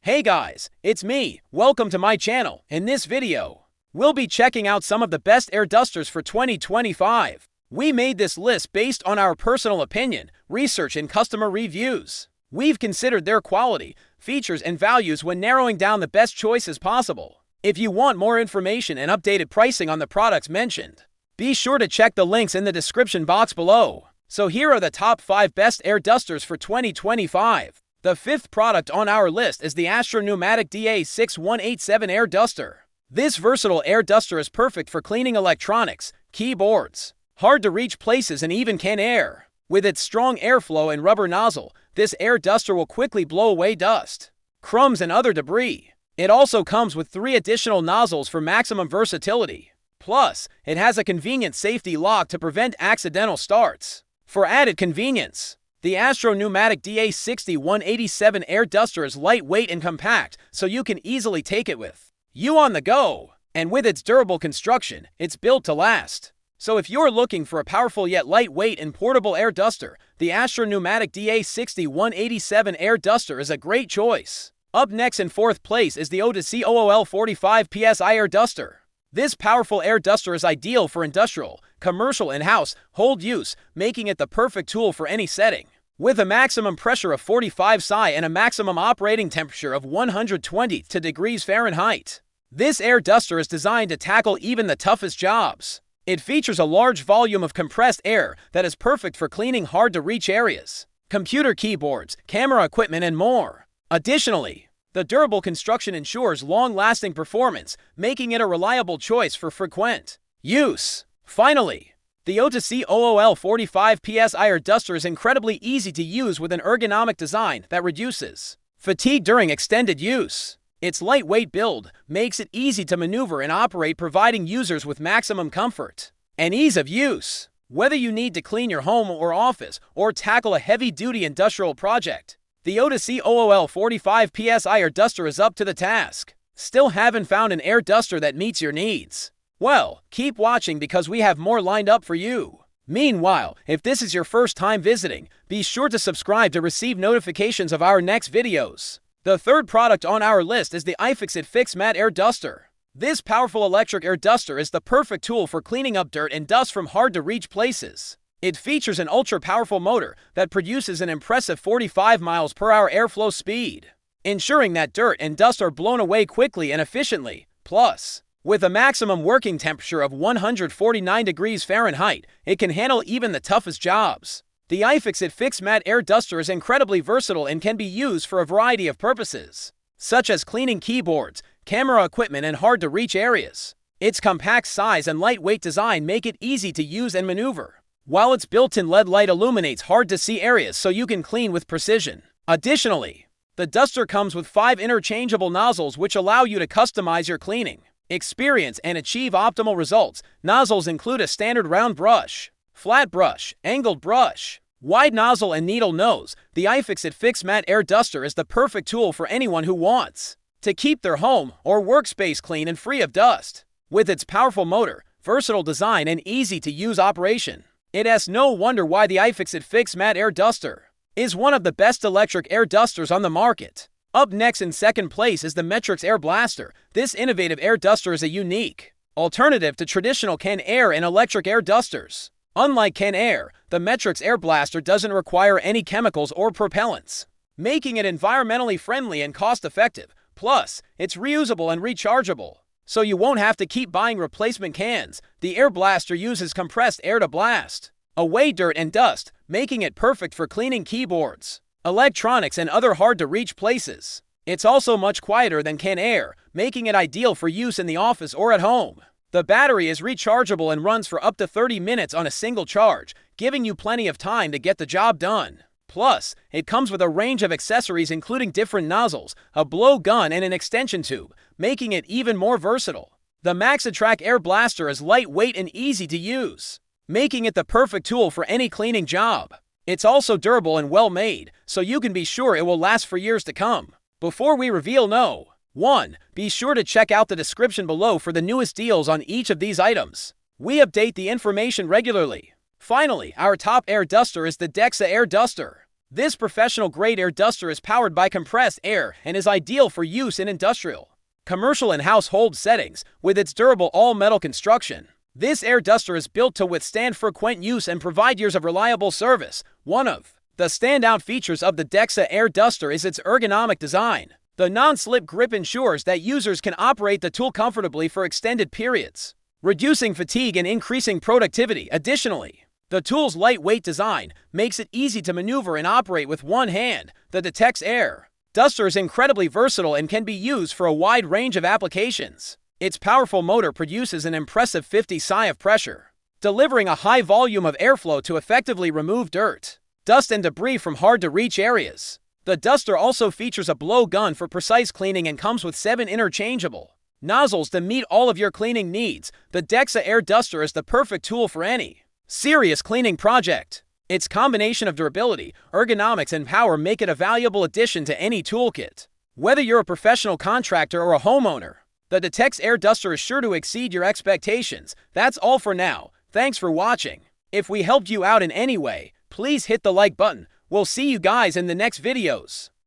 Hey guys, it's me. Welcome to my channel. In this video, we'll be checking out some of the best air dusters for 2025. We made this list based on our personal opinion, research, and customer reviews. We've considered their quality, features, and values when narrowing down the best choices possible. If you want more information and updated pricing on the products mentioned, be sure to check the links in the description box below. So here are the top 5 best air dusters for 2025. The fifth product on our list is the Astro Pneumatic DA6187 Air Duster. This versatile air duster is perfect for cleaning electronics, keyboards, hard-to-reach places, and even can air. With its strong airflow and rubber nozzle, this air duster will quickly blow away dust, crumbs, and other debris. It also comes with 3 additional nozzles for maximum versatility. Plus, it has a convenient safety lock to prevent accidental starts. For added convenience, the Astro Pneumatic DA6187 Air Duster is lightweight and compact, so you can easily take it with you on the go. And with its durable construction, it's built to last. So if you're looking for a powerful yet lightweight and portable air duster, the Astro Pneumatic DA6187 Air Duster is a great choice. Up next in 4th place is the Odyssey OOL 45 PSI Air Duster. This powerful air duster is ideal for industrial, commercial, and household use, making it the perfect tool for any setting. With a maximum pressure of 45 psi and a maximum operating temperature of 120 degrees Fahrenheit, this air duster is designed to tackle even the toughest jobs. It features a large volume of compressed air that is perfect for cleaning hard-to-reach areas, computer keyboards, camera equipment, and more. Additionally, the durable construction ensures long-lasting performance, making it a reliable choice for frequent use. Finally, the Odyssey OOL 45 PSI Air Duster is incredibly easy to use with an ergonomic design that reduces fatigue during extended use. Its lightweight build makes it easy to maneuver and operate, providing users with maximum comfort and ease of use. Whether you need to clean your home or office or tackle a heavy-duty industrial project, the Odyssey OOL 45 PSI Air Duster is up to the task. Still haven't found an air duster that meets your needs? Well, keep watching because we have more lined up for you. Meanwhile, if this is your first time visiting, be sure to subscribe to receive notifications of our next videos. The third product on our list is the iFixit Fix Matte Air Duster. This powerful electric air duster is the perfect tool for cleaning up dirt and dust from hard-to-reach places. It features an ultra-powerful motor that produces an impressive 45 miles per hour airflow speed, ensuring that dirt and dust are blown away quickly and efficiently. Plus, with a maximum working temperature of 149 degrees Fahrenheit, it can handle even the toughest jobs. The iFixit Fix Matte Air Duster is incredibly versatile and can be used for a variety of purposes, such as cleaning keyboards, camera equipment, and hard-to-reach areas. Its compact size and lightweight design make it easy to use and maneuver, while its built-in LED light illuminates hard-to-see areas so you can clean with precision. Additionally, the duster comes with 5 interchangeable nozzles which allow you to customize your cleaning experience and achieve optimal results. Nozzles include a standard round brush, flat brush, angled brush, wide nozzle, and needle nose. The iFixit Fix Matte Air Duster is the perfect tool for anyone who wants to keep their home or workspace clean and free of dust. With its powerful motor, versatile design, and easy-to-use operation, it has no wonder why the iFixit Fix Matte Air Duster is one of the best electric air dusters on the market. Up next in 2nd place is the Metrix Air Blaster. This innovative air duster is a unique alternative to traditional can air and electric air dusters. Unlike can air, the Metrix Air Blaster doesn't require any chemicals or propellants, making it environmentally friendly and cost-effective. Plus, it's reusable and rechargeable, so you won't have to keep buying replacement cans. The air blaster uses compressed air to blast away dirt and dust, making it perfect for cleaning keyboards, electronics, and other hard-to-reach places. It's also much quieter than can air, making it ideal for use in the office or at home. The battery is rechargeable and runs for up to 30 minutes on a single charge, giving you plenty of time to get the job done. Plus, it comes with a range of accessories including different nozzles, a blow gun, and an extension tube, making it even more versatile. The MaxiTrack Air Blaster is lightweight and easy to use, making it the perfect tool for any cleaning job. It's also durable and well-made, so you can be sure it will last for years to come. Before we reveal No. 1, be sure to check out the description below for the newest deals on each of these items. We update the information regularly. Finally, our top air duster is the Dexa Air Duster. This professional-grade air duster is powered by compressed air and is ideal for use in industrial, commercial, and household settings with its durable all-metal construction. This air duster is built to withstand frequent use and provide years of reliable service. One of the standout features of the DEXA air duster is its ergonomic design. The non-slip grip ensures that users can operate the tool comfortably for extended periods, reducing fatigue and increasing productivity. Additionally, the tool's lightweight design makes it easy to maneuver and operate with one hand. The DEXA air duster is incredibly versatile and can be used for a wide range of applications. Its powerful motor produces an impressive 50 psi of pressure, delivering a high volume of airflow to effectively remove dirt, dust, and debris from hard-to-reach areas. The duster also features a blow gun for precise cleaning and comes with 7 interchangeable nozzles to meet all of your cleaning needs. The DEXA air duster is the perfect tool for any serious cleaning project. Its combination of durability, ergonomics, and power make it a valuable addition to any toolkit. Whether you're a professional contractor or a homeowner, the DEXA air duster is sure to exceed your expectations. That's all for now. Thanks for watching. If we helped you out in any way, please hit the like button. We'll see you guys in the next videos.